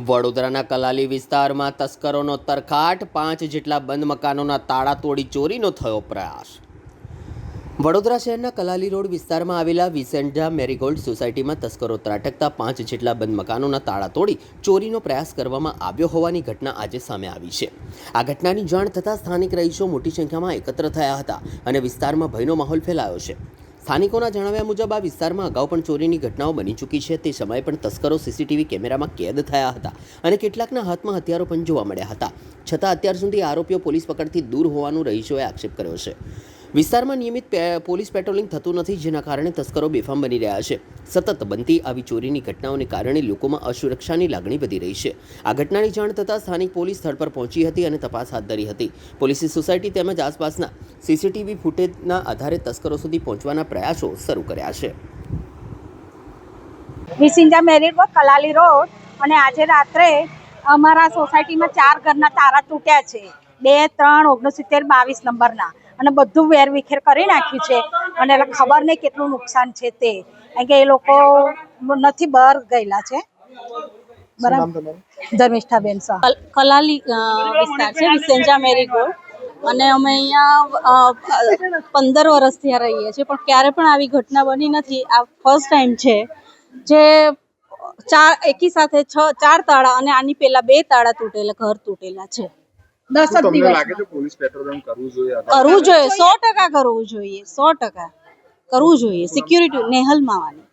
વડોદરાના કલાલી વિસ્તારમાં તસ્કરોનો તરખાટ, 5 જેટલા બંધ મકાનોના તાળા તોડી ચોરીનો થયો પ્રયાસ। વડોદરા શહેરના કલાલી રોડ વિસ્તારમાં આવેલા વિસેન્જા મેરીગોલ્ડ સોસાયટીમાં તસ્કરો ત્રાટકતા 5 જેટલા બંધ મકાનોના તાળા તોડી ચોરીનો પ્રયાસ કરવામાં આવ્યો હોવાની ઘટના આજે સામે આવી છે। આ ઘટનાની જાણ થતાં સ્થાનિક રહીશો મોટી સંખ્યામાં એકત્ર થયા હતા અને વિસ્તારમાં ભયનો માહોલ ફેલાયો છે। સ્થાનિકોના જણાવ્યા મુજબ આ વિસ્તારમાં અગાઉ પણ ચોરીની ઘટનાઓ બની ચૂકી છે। તે સમયે પણ તસ્કરો સીસીટીવી કેમેરામાં કેદ થયા હતા અને કેટલાકના હાથમાં હથિયારો પણ જોવા મળ્યા હતા। છતાં અત્યાર સુધી આરોપીઓ પોલીસ પકડથી દૂર હોવાનું રહીશોએ આક્ષેપ કર્યો છે। વિસ્તારમાં નિયમિત પોલીસ પેટ્રોલિંગ થતું નથી, જેના કારણે તસ્કરો બેફામ બની રહ્યા છે। સતત બનતી આવી ચોરીની ઘટનાઓને કારણે લોકોમાં અસુરક્ષાની લાગણી વધી રહી છે। આ ઘટનાની જાણ થતાં સ્થાનિક પોલીસ સ્થળ પર પહોંચી હતી અને તપાસ હાથ ધરી હતી। પોલીસે સોસાયટી તેમજ આસપાસના સીસીટીવી ફૂટેજના આધારે તસ્કરો સુધી પહોંચવાના પ્રયાસો શરૂ કર્યા છે। વિસેન્જા મેરીગોલ્ડ કલાલી રોડ અને આજે રાત્રે અમારા સોસાયટીમાં 4 ઘરના તારા તૂટ્યા છે। 2, 3, 69, 22 નંબરના અને બધું વેરવિખેર કરી નાખ્યું છે અને એટલે ખબર નહીં કેટલું નુકસાન છે તે, કારણ કે એ લોકો નથી બહાર ગયેલા છે। બરાબર, ધર્મિષ્ઠાબેન શાહ, કલાલી વિસ્તાર છે વિસેન્જા મેરીગોલ્ડ, અને અમે અહીંયા 15 વર્ષથી રહીએ છીએ, પણ ક્યારે પણ આવી ઘટના બની નથી। આ ફર્સ્ટ ટાઈમ છે જે એકી સાથે 4 તાળા અને આની પહેલા 2 તાળા તૂટેલા, ઘર તૂટેલા છે। 10 દિવસ પોલીસ પેટ્રોલિંગ કરવું જોઈએ, 100% કરવું જોઈએ, 100% કરવું જોઈએ। સિક્યુરિટી નેહલ માવાની।